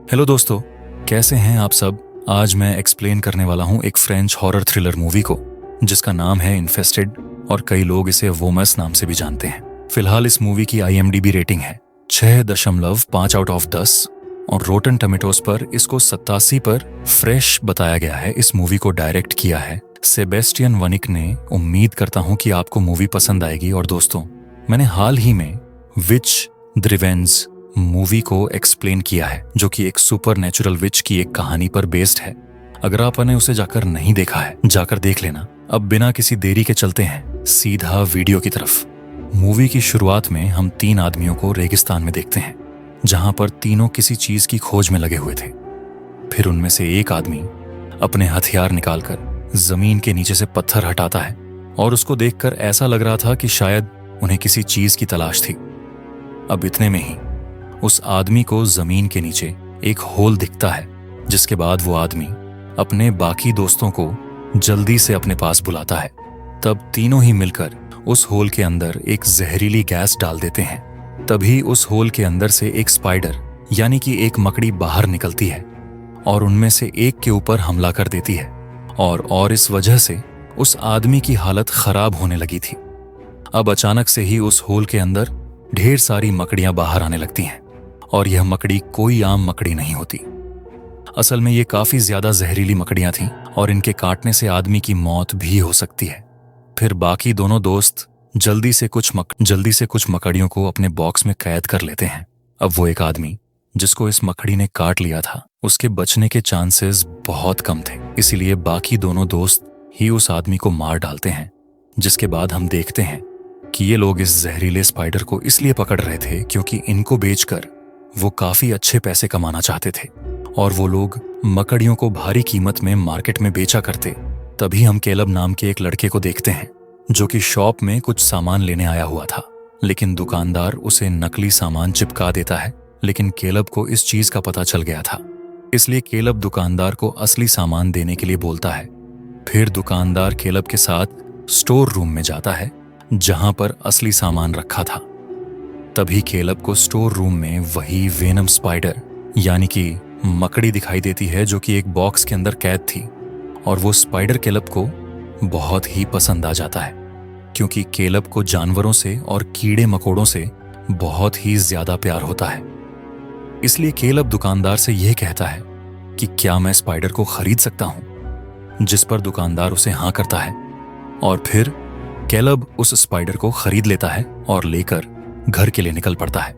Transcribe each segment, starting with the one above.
Hello दोस्तों, कैसे हैं आप सब। आज मैं एक्सप्लेन करने वाला हूं एक फ्रेंच हॉरर थ्रिलर मूवी को जिसका नाम है इन्फेस्टेड और कई लोग इसे वोमस नाम से भी जानते हैं। फिलहाल इस मूवी की IMDb रेटिंग है 6.5 आउट ऑफ 10 और रोटन टमेटोज पर इसको 87 पर फ्रेश बताया गया है। इस मूवी को डायरेक्ट किया है सेबेस्टियन वनिक ने। उम्मीद करता हूं कि आपको मूवी पसंद आएगी। और दोस्तों, मैंने हाल ही में विच द रिवेंज मूवी को एक्सप्लेन किया है जो कि एक सुपर नेचुरल विच की एक कहानी पर बेस्ड है। अगर आपने उसे जाकर नहीं देखा है, जाकर देख लेना। अब बिना किसी देरी के चलते हैं सीधा वीडियो की तरफ। मूवी की शुरुआत में हम 3 आदमियों को रेगिस्तान में देखते हैं जहां पर तीनों किसी चीज की खोज में लगे हुए थे। फिर उनमें से एक आदमी अपने हथियार निकालकर जमीन के नीचे से पत्थर हटाता है और उसको देखकर ऐसा लग रहा था कि शायद उन्हें किसी चीज की तलाश थी। अब इतने में ही उस आदमी को जमीन के नीचे एक होल दिखता है, जिसके बाद वो आदमी अपने बाकी दोस्तों को जल्दी से अपने पास बुलाता है। तब तीनों ही मिलकर उस होल के अंदर एक जहरीली गैस डाल देते हैं। तभी उस होल के अंदर से एक स्पाइडर यानी कि एक मकड़ी बाहर निकलती है और उनमें से एक के ऊपर हमला कर देती है और इस वजह से उस आदमी की हालत खराब होने लगी थी। अब अचानक से ही उस होल के अंदर ढेर सारी मकड़ियां बाहर आने लगती हैं और यह मकड़ी कोई आम मकड़ी नहीं होती। असल में ये काफी ज्यादा जहरीली मकड़ियां थीं और इनके काटने से आदमी की मौत भी हो सकती है। फिर बाकी दोनों दोस्त जल्दी से कुछ मकड़ियों को अपने बॉक्स में कैद कर लेते हैं। अब वो एक आदमी जिसको इस मकड़ी ने काट लिया था, उसके बचने के चांसेस बहुत कम थे, इसीलिए बाकी दोनों दोस्त ही उस आदमी को मार डालते हैं। जिसके बाद हम देखते हैं कि ये लोग इस जहरीले स्पाइडर को इसलिए पकड़ रहे थे क्योंकि इनको बेचकर वो काफी अच्छे पैसे कमाना चाहते थे और वो लोग मकड़ियों को भारी कीमत में मार्केट में बेचा करते। तभी हम केलब नाम के एक लड़के को देखते हैं जो कि शॉप में कुछ सामान लेने आया हुआ था, लेकिन दुकानदार उसे नकली सामान चिपका देता है। लेकिन केलब को इस चीज का पता चल गया था, इसलिए केलब दुकानदार को असली सामान देने के लिए बोलता है। फिर दुकानदार केलब के साथ स्टोर रूम में जाता है जहां पर असली सामान रखा था। तभी केलब को स्टोर रूम में वही वेनम स्पाइडर यानी कि मकड़ी दिखाई देती है जो कि एक बॉक्स के अंदर कैद थी और वो स्पाइडर केलब को बहुत ही पसंद आ जाता है क्योंकि केलब को जानवरों से और कीड़े मकोड़ों से बहुत ही ज्यादा प्यार होता है। इसलिए केलब दुकानदार से यह कहता है कि क्या मैं स्पाइडर को खरीद सकता हूं, जिस पर दुकानदार उसे हाँ करता है और फिर केलब उस स्पाइडर को खरीद लेता है और लेकर घर के लिए निकल पड़ता है।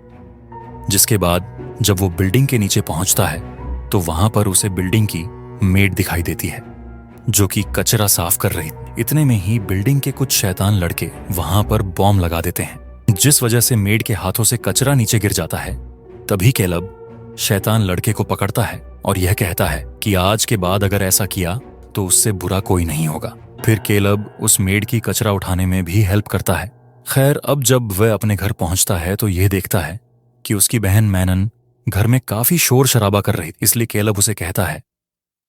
जिसके बाद जब वो बिल्डिंग के नीचे पहुंचता है तो वहां पर उसे बिल्डिंग की मेड दिखाई देती है जो कि कचरा साफ कर रही थी। इतने में ही बिल्डिंग के कुछ शैतान लड़के वहां पर बॉम्ब लगा देते हैं जिस वजह से मेड के हाथों से कचरा नीचे गिर जाता है। तभी केलब शैतान लड़के को पकड़ता है और यह कहता है कि आज के बाद अगर ऐसा किया तो उससे बुरा कोई नहीं होगा। फिर केलब उस मेड की कचरा उठाने में भी हेल्प करता है। खैर, अब जब वह अपने घर पहुंचता है तो यह देखता है कि उसकी बहन मैनन घर में काफी शोर शराबा कर रही थी। इसलिए केलब उसे कहता है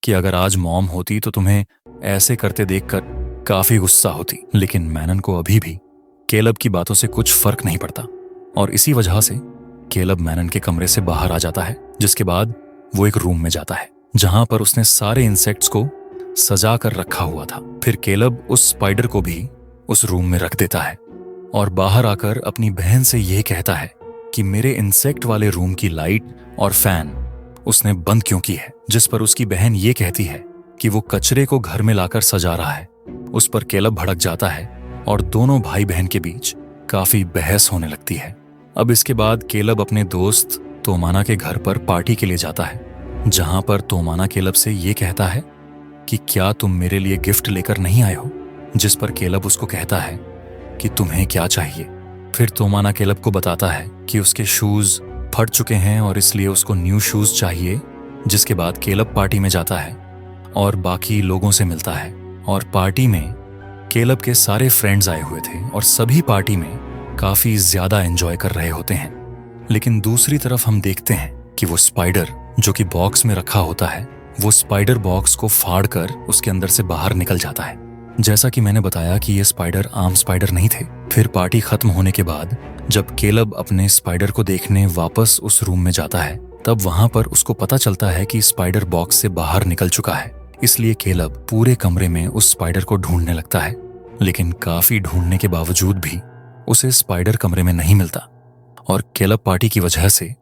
कि अगर आज मॉम होती तो तुम्हें ऐसे करते देखकर काफी गुस्सा होती। लेकिन मैनन को अभी भी केलब की बातों से कुछ फर्क नहीं पड़ता और इसी वजह से केलब मैनन के कमरे से बाहर आ जाता है। जिसके बाद वो एक रूम में जाता है जहां पर उसने सारे इंसेक्ट्स को सजा कर रखा हुआ था। फिर केलब उस स्पाइडर को भी उस रूम में रख देता है और बाहर आकर अपनी बहन से यह कहता है कि मेरे इंसेक्ट वाले रूम की लाइट और फैन उसने बंद क्यों की है। जिस पर उसकी बहन ये कहती है कि वो कचरे को घर में लाकर सजा रहा है। उस पर केलब भड़क जाता है और दोनों भाई बहन के बीच काफी बहस होने लगती है। अब इसके बाद केलब अपने दोस्त तोमाना के घर पर पार्टी के लिए जाता है जहां पर तोमाना केलब से ये कहता है कि क्या तुम मेरे लिए गिफ्ट लेकर नहीं आए हो। जिस पर केलब उसको कहता है कि तुम्हें क्या चाहिए। फिर तोमाना केलब को बताता है कि उसके शूज फट चुके हैं और इसलिए उसको न्यू शूज चाहिए। जिसके बाद केलब पार्टी में जाता है और बाकी लोगों से मिलता है और पार्टी में केलब के सारे फ्रेंड्स आए हुए थे और सभी पार्टी में काफी ज्यादा एंजॉय कर रहे होते हैं। लेकिन दूसरी तरफ हम देखते हैं कि वो स्पाइडर जो कि बॉक्स में रखा होता है, वो स्पाइडर बॉक्स को फाड़कर उसके अंदर से बाहर निकल जाता है। जैसा कि मैंने बताया कि ये स्पाइडर आम स्पाइडर नहीं थे। फिर पार्टी खत्म होने के बाद जब केलब अपने स्पाइडर को देखने वापस उस रूम में जाता है, तब वहां पर उसको पता चलता है कि स्पाइडर बॉक्स से बाहर निकल चुका है। इसलिए केलब पूरे कमरे में उस स्पाइडर को ढूंढने लगता है, लेकिन काफी ढूंढने के बावजूद भी उसे स्पाइडर कमरे में नहीं मिलता। और केलब पार्टी की वजह से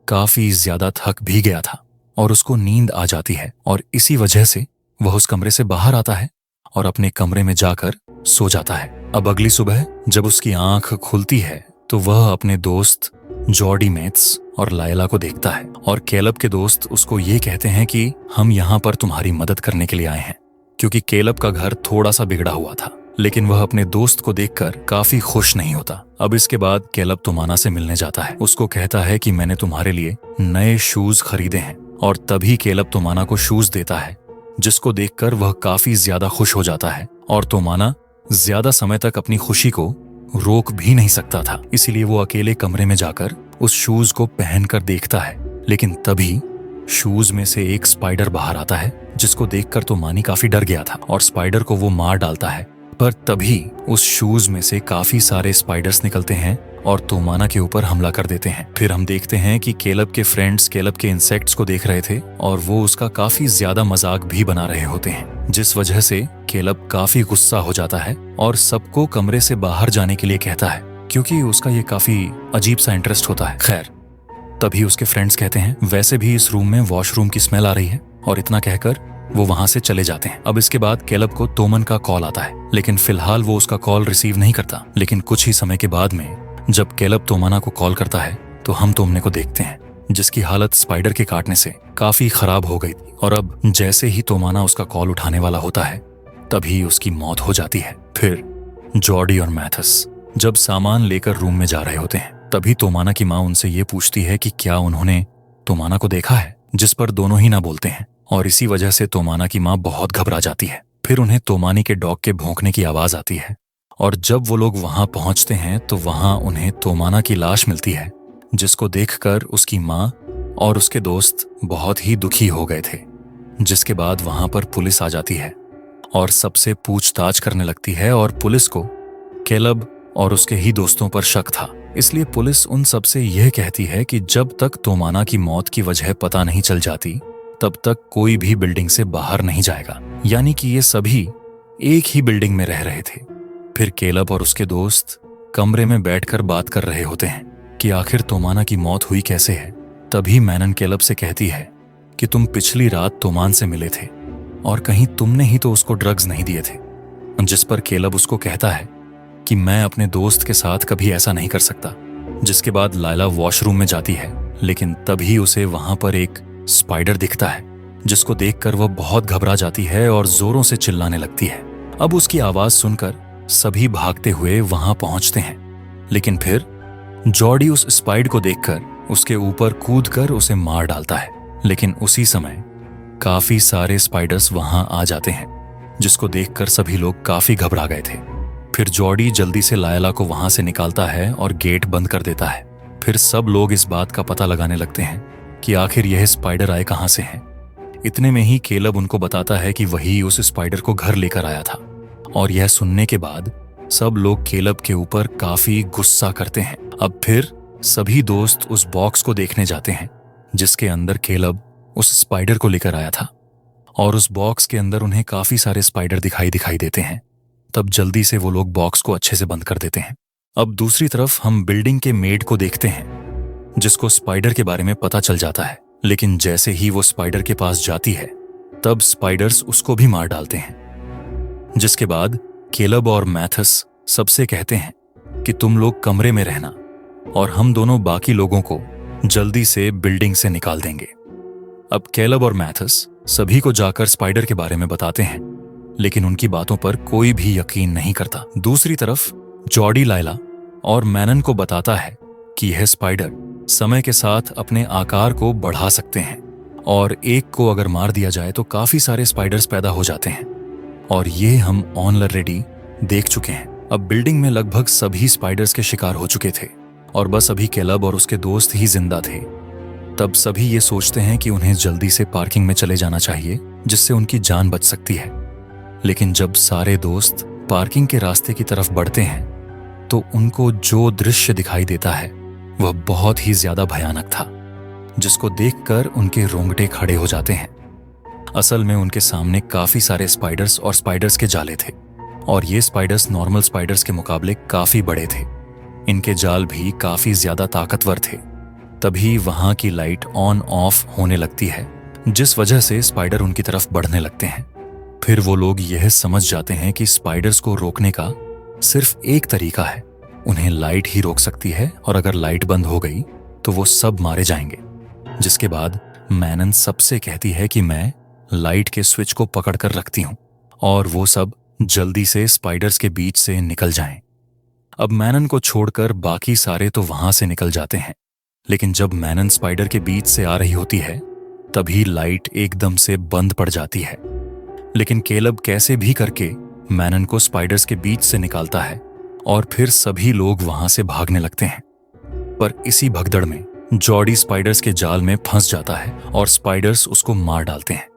काफी ज्यादा थक भी गया था और उसको नींद आ जाती है, और इसी वजह से वह उस कमरे से बाहर आता है और अपने कमरे में जाकर सो जाता है। अब अगली सुबह जब उसकी आंख खुलती है तो वह अपने दोस्त जॉर्डी मेट्स और लायला को देखता है, और केलब के दोस्त उसको ये कहते हैं कि हम यहाँ पर तुम्हारी मदद करने के लिए आए हैं, क्योंकि केलब का घर थोड़ा सा बिगड़ा हुआ था। लेकिन वह अपने दोस्त को देखकर काफी खुश नहीं होता। अब इसके बाद केलब तोमाना से मिलने जाता है, उसको कहता है कि मैंने तुम्हारे लिए नए शूज खरीदे हैं, और तभी केलब तोमाना को शूज देता है, जिसको देखकर वह काफी ज्यादा खुश हो जाता है। और तोमाना ज्यादा समय तक अपनी खुशी को रोक भी नहीं सकता था, इसीलिए वो अकेले कमरे में जाकर उस शूज को पहनकर देखता है। लेकिन तभी शूज में से एक स्पाइडर बाहर आता है, जिसको देखकर तोमानी काफी डर गया था और स्पाइडर को वो मार डालता है। पर तभी उस शूज में से काफी सारे स्पाइडर्स निकलते हैं और तोमाना के ऊपर हमला कर देते हैं। फिर हम देखते हैं कि केलब के फ्रेंड्स केलब के इंसेक्ट्स को देख रहे थे और वो उसका काफी ज्यादा मजाक भी बना रहे होते हैं, जिस वजह से केलब काफी गुस्सा हो जाता है और सबको कमरे से बाहर जाने के लिए कहता है, क्योंकि उसका ये काफी अजीब सा इंटरेस्ट होता है। खैर, तभी उसके फ्रेंड्स कहते हैं वैसे भी इस रूम में वॉशरूम की स्मेल आ रही है, और इतना कहकर वो वहां से चले जाते हैं। अब इसके बाद केलब को तोमन का कॉल आता है, लेकिन फिलहाल वो उसका कॉल रिसीव नहीं करता। लेकिन कुछ ही समय के बाद में जब केलब तोमाना को कॉल करता है तो हम तोमने को देखते हैं, जिसकी हालत स्पाइडर के काटने से काफी खराब हो गई थी। और अब जैसे ही तोमाना उसका कॉल उठाने वाला होता है तभी उसकी मौत हो जाती है। फिर जॉर्डी और मैथस जब सामान लेकर रूम में जा रहे होते हैं, तभी तोमाना की माँ उनसे ये पूछती है कि क्या उन्होंने तोमाना को देखा है, जिस पर दोनों ही ना बोलते हैं। और इसी वजह से तोमाना की माँ बहुत घबरा जाती है। फिर उन्हें तोमानी के डॉग के भौंकने की आवाज आती है, और जब वो लोग वहां पहुंचते हैं तो वहां उन्हें तोमाना की लाश मिलती है, जिसको देखकर उसकी माँ और उसके दोस्त बहुत ही दुखी हो गए थे। जिसके बाद वहां पर पुलिस आ जाती है और सबसे पूछताछ करने लगती है, और पुलिस को केलब और उसके ही दोस्तों पर शक था। इसलिए पुलिस उन सबसे यह कहती है कि जब तक तोमाना की मौत की वजह पता नहीं चल जाती तब तक कोई भी बिल्डिंग से बाहर नहीं जाएगा, यानी कि ये सभी एक ही बिल्डिंग में रह रहे थे। फिर केलब और उसके दोस्त कमरे में बैठकर बात कर रहे होते हैं कि आखिर तोमाना की मौत हुई कैसे है। तभी मैनन केलब से कहती है कि तुम पिछली रात तोमान से मिले थे और कहीं तुमने ही तो उसको ड्रग्स नहीं दिए थे। जिस पर केलब उसको कहता है कि मैं अपने दोस्त के साथ कभी ऐसा नहीं कर सकता। जिसके बाद लायला वॉशरूम में जाती है, लेकिन तभी उसे वहां पर एक स्पाइडर दिखता है, जिसको देखकर वह बहुत घबरा जाती है और जोरों से चिल्लाने लगती है। अब उसकी आवाज सुनकर सभी भागते हुए वहां पहुंचते हैं, लेकिन फिर जॉर्डी उस स्पाइडर को देखकर उसके ऊपर कूदकर उसे मार डालता है। लेकिन उसी समय काफी सारे स्पाइडर्स वहां आ जाते हैं, जिसको देखकर सभी लोग काफी घबरा गए थे। फिर जॉर्डी जल्दी से लायला को वहां से निकालता है और गेट बंद कर देता है। फिर सब लोग इस बात का पता लगाने लगते हैं कि आखिर यह स्पाइडर आए कहां से हैं। इतने में ही केलब उनको बताता है कि वही उस स्पाइडर को घर लेकर आया था, और यह सुनने के बाद सब लोग केलब के ऊपर काफी गुस्सा करते हैं। अब फिर सभी दोस्त उस बॉक्स को देखने जाते हैं, जिसके अंदर केलब उस स्पाइडर को लेकर आया था, और उस बॉक्स के अंदर उन्हें काफी सारे स्पाइडर दिखाई देते हैं। तब जल्दी से वो लोग बॉक्स को अच्छे से बंद कर देते हैं। अब दूसरी तरफ हम बिल्डिंग के मेड को देखते हैं, जिसको स्पाइडर के बारे में पता चल जाता है। लेकिन जैसे ही वो स्पाइडर के पास जाती है तब स्पाइडर्स उसको भी मार डालते हैं। जिसके बाद केलब और मैथस सबसे कहते हैं कि तुम लोग कमरे में रहना और हम दोनों बाकी लोगों को जल्दी से बिल्डिंग से निकाल देंगे। अब केलब और मैथस सभी को जाकर स्पाइडर के बारे में बताते हैं, लेकिन उनकी बातों पर कोई भी यकीन नहीं करता। दूसरी तरफ जॉर्डी लायला और मैनन को बताता है कि यह स्पाइडर समय के साथ अपने आकार को बढ़ा सकते हैं, और एक को अगर मार दिया जाए तो काफी सारे स्पाइडर्स पैदा हो जाते हैं, और ये हम ऑलरेडी देख चुके हैं। अब बिल्डिंग में लगभग सभी स्पाइडर्स के शिकार हो चुके थे और बस अभी केलब और उसके दोस्त ही जिंदा थे। तब सभी ये सोचते हैं कि उन्हें जल्दी से पार्किंग में चले जाना चाहिए, जिससे उनकी जान बच सकती है। लेकिन जब सारे दोस्त पार्किंग के रास्ते की तरफ बढ़ते हैं तो उनको जो दृश्य दिखाई देता है वह बहुत ही ज्यादा भयानक था। जिसको देखकर उनके रोंगटे खड़े हो जाते हैं। असल में उनके सामने काफी सारे स्पाइडर्स और स्पाइडर्स के जाले थे, और ये स्पाइडर्स नॉर्मल स्पाइडर्स के मुकाबले काफी बड़े थे। इनके जाल भी काफी ज्यादा ताकतवर थे। तभी वहां की लाइट ऑन ऑफ होने लगती है, जिस वजह से स्पाइडर उनकी तरफ बढ़ने लगते हैं। फिर वो लोग यह समझ जाते हैं कि स्पाइडर्स को रोकने का सिर्फ एक तरीका है, उन्हें लाइट ही रोक सकती है, और अगर लाइट बंद हो गई तो वो सब मारे जाएंगे। जिसके बाद मैनन सबसे कहती है कि मैं लाइट के स्विच को पकड़कर रखती हूं और वो सब जल्दी से स्पाइडर्स के बीच से निकल जाएं। अब मैनन को छोड़कर बाकी सारे तो वहां से निकल जाते हैं, लेकिन जब मैनन स्पाइडर के बीच से आ रही होती है तभी लाइट एकदम से बंद पड़ जाती है। लेकिन केलब कैसे भी करके मैनन को स्पाइडर्स के बीच से निकालता है और फिर सभी लोग वहां से भागने लगते हैं। पर इसी भगदड़ में जॉर्डी स्पाइडर्स के जाल में फंस जाता है और स्पाइडर्स उसको मार डालते हैं,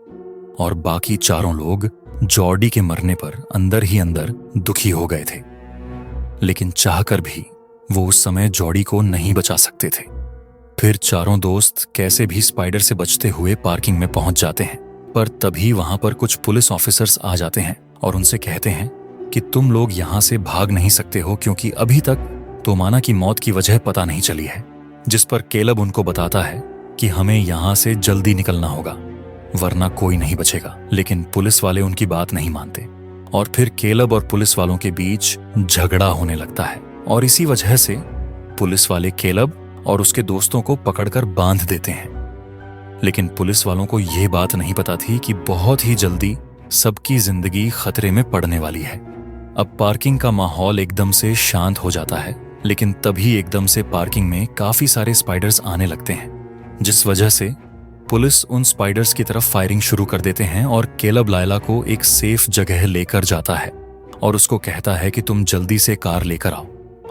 और बाकी चारों लोग जॉर्डी के मरने पर अंदर ही अंदर दुखी हो गए थे। लेकिन चाहकर भी वो उस समय जॉर्डी को नहीं बचा सकते थे। फिर चारों दोस्त कैसे भी स्पाइडर से बचते हुए पार्किंग में पहुंच जाते हैं, पर तभी वहां पर कुछ पुलिस ऑफिसर्स आ जाते हैं और उनसे कहते हैं कि तुम लोग यहां से भाग नहीं सकते हो, क्योंकि अभी तक तोमाना की मौत की वजह पता नहीं चली है। जिस पर केलब उनको बताता है कि हमें यहां से जल्दी निकलना होगा, वरना कोई नहीं बचेगा। लेकिन पुलिस वाले उनकी बात नहीं मानते, और फिर केलब और पुलिस वालों के बीच झगड़ा होने लगता है, और इसी वजह से पुलिस वाले केलब और उसके दोस्तों को पकड़कर बांध देते हैं। लेकिन पुलिस वालों को यह बात नहीं पता थी कि बहुत ही जल्दी सबकी जिंदगी खतरे में पड़ने वाली है। अब पार्किंग का माहौल एकदम से शांत हो जाता है, लेकिन तभी एकदम से पार्किंग में काफी सारे स्पाइडर्स आने लगते हैं, जिस वजह से पुलिस उन स्पाइडर्स की तरफ फायरिंग शुरू कर देते हैं, और केलब लायला को एक सेफ जगह लेकर जाता है और उसको कहता है कि तुम जल्दी से कार लेकर आओ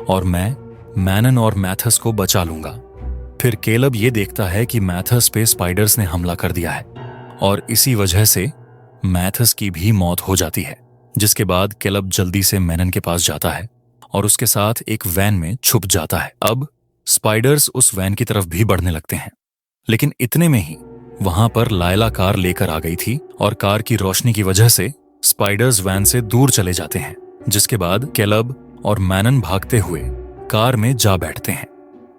और मैं मैनन और मैथस को बचा लूंगा। फिर केलब ये देखता है कि मैथस पे स्पाइडर्स ने हमला कर दिया है, और इसी वजह से मैथस की भी मौत हो जाती है। जिसके बाद केलब जल्दी से मैनन के पास जाता है और उसके साथ एक वैन में छुप जाता है। अब स्पाइडर्स उस वैन की तरफ भी बढ़ने लगते हैं, लेकिन इतने में ही वहां पर लायला कार लेकर आ गई थी, और कार की रोशनी की वजह से स्पाइडर्स वैन से दूर चले जाते हैं। जिसके बाद केलब और मैनन भागते हुए कार में जा बैठते हैं,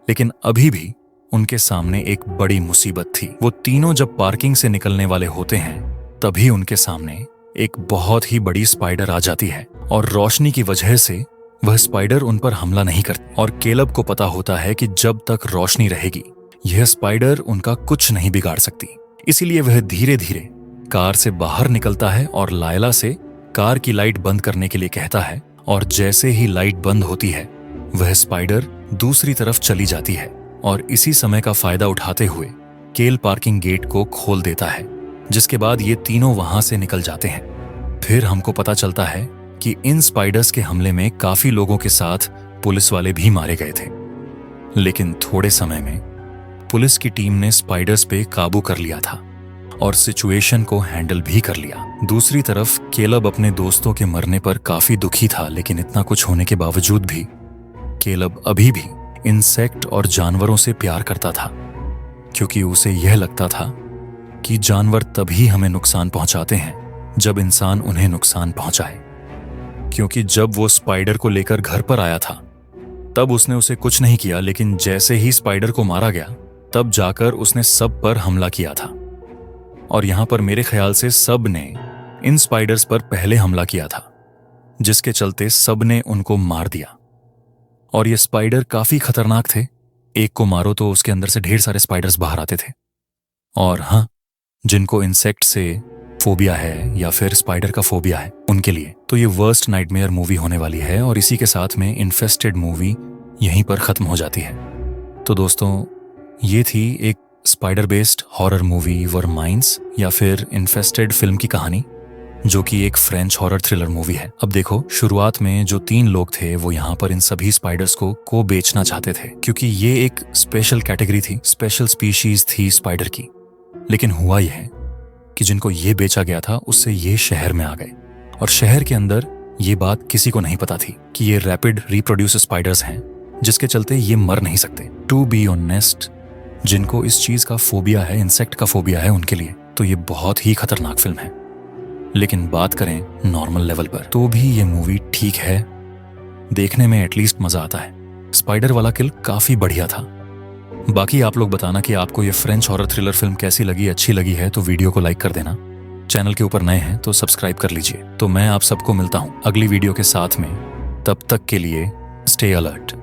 लेकिन अभी भी उनके सामने एक बड़ी मुसीबत थी। वो तीनों जब पार्किंग से निकलने वाले होते हैं तभी उनके सामने एक बहुत ही बड़ी स्पाइडर आ जाती है, और रोशनी की वजह से वह स्पाइडर उन पर हमला नहीं करती। और केलब को पता होता है कि जब तक रोशनी रहेगी यह स्पाइडर उनका कुछ नहीं बिगाड़ सकती। इसीलिए वह धीरे धीरे कार से बाहर निकलता है और लायला से कार की लाइट बंद करने के लिए कहता है, और जैसे ही लाइट बंद होती है वह स्पाइडर दूसरी तरफ चली जाती है, और इसी समय का फायदा उठाते हुए केल पार्किंग गेट को खोल देता है। जिसके बाद ये तीनों वहां से निकल जाते हैं। फिर हमको पता चलता है कि इन स्पाइडर्स के हमले में काफी लोगों के साथ पुलिस वाले भी मारे गए थे, लेकिन थोड़े समय में पुलिस की टीम ने स्पाइडर्स पे काबू कर लिया था और सिचुएशन को हैंडल भी कर लिया। दूसरी तरफ केलब अपने दोस्तों के मरने पर काफी दुखी था, लेकिन इतना कुछ होने के बावजूद भी केलब अभी भी इंसेक्ट और जानवरों से प्यार करता था, क्योंकि उसे यह लगता था कि जानवर तभी हमें नुकसान पहुंचाते हैं जब इंसान उन्हें नुकसान पहुंचाए। क्योंकि जब वो स्पाइडर को लेकर घर पर आया था तब उसने उसे कुछ नहीं किया, लेकिन जैसे ही स्पाइडर को मारा गया तब जाकर उसने सब पर हमला किया था। और यहां पर मेरे ख्याल से सब ने इन स्पाइडर्स पर पहले हमला किया था, जिसके चलते सब ने उनको मार दिया। और ये स्पाइडर काफी खतरनाक थे, एक को मारो तो उसके अंदर से ढेर सारे स्पाइडर्स बाहर आते थे। और हाँ, जिनको इंसेक्ट से फोबिया है या फिर स्पाइडर का फोबिया है उनके लिए तो ये वर्स्ट नाइटमेयर मूवी होने वाली है, और इसी के साथ में इन्फेस्टेड मूवी यहीं पर खत्म हो जाती है। तो दोस्तों, ये थी एक स्पाइडर बेस्ड हॉरर मूवी वर्माइंस या फिर इन्फेस्टेड फिल्म की कहानी, जो कि एक फ्रेंच हॉरर थ्रिलर मूवी है। अब देखो, शुरुआत में जो 3 लोग थे वो यहाँ पर इन सभी स्पाइडर्स को बेचना चाहते थे, क्योंकि ये एक स्पेशल कैटेगरी थी, स्पेशल स्पीशीज थी स्पाइडर की। लेकिन हुआ यह कि जिनको ये बेचा गया था उससे ये शहर में आ गए, और शहर के अंदर ये बात किसी को नहीं पता थी कि ये रैपिड रिप्रोड्यूस स्पाइडर्स हैं, जिसके चलते ये मर नहीं सकते। टू बी ऑनेस्ट, जिनको इस चीज का फोबिया है, इंसेक्ट का फोबिया है, उनके लिए तो ये बहुत ही खतरनाक फिल्म है। लेकिन बात करें नॉर्मल लेवल पर तो भी ये मूवी ठीक है, देखने में एटलीस्ट मजा आता है। स्पाइडर वाला किल काफी बढ़िया था। बाकी आप लोग बताना कि आपको ये फ्रेंच हॉरर थ्रिलर फिल्म कैसी लगी, अच्छी लगी है तो वीडियो को लाइक कर देना। चैनल के ऊपर नए हैं तो सब्सक्राइब कर लीजिए। तो मैं आप सबको मिलता हूं अगली वीडियो के साथ में, तब तक के लिए स्टे अलर्ट।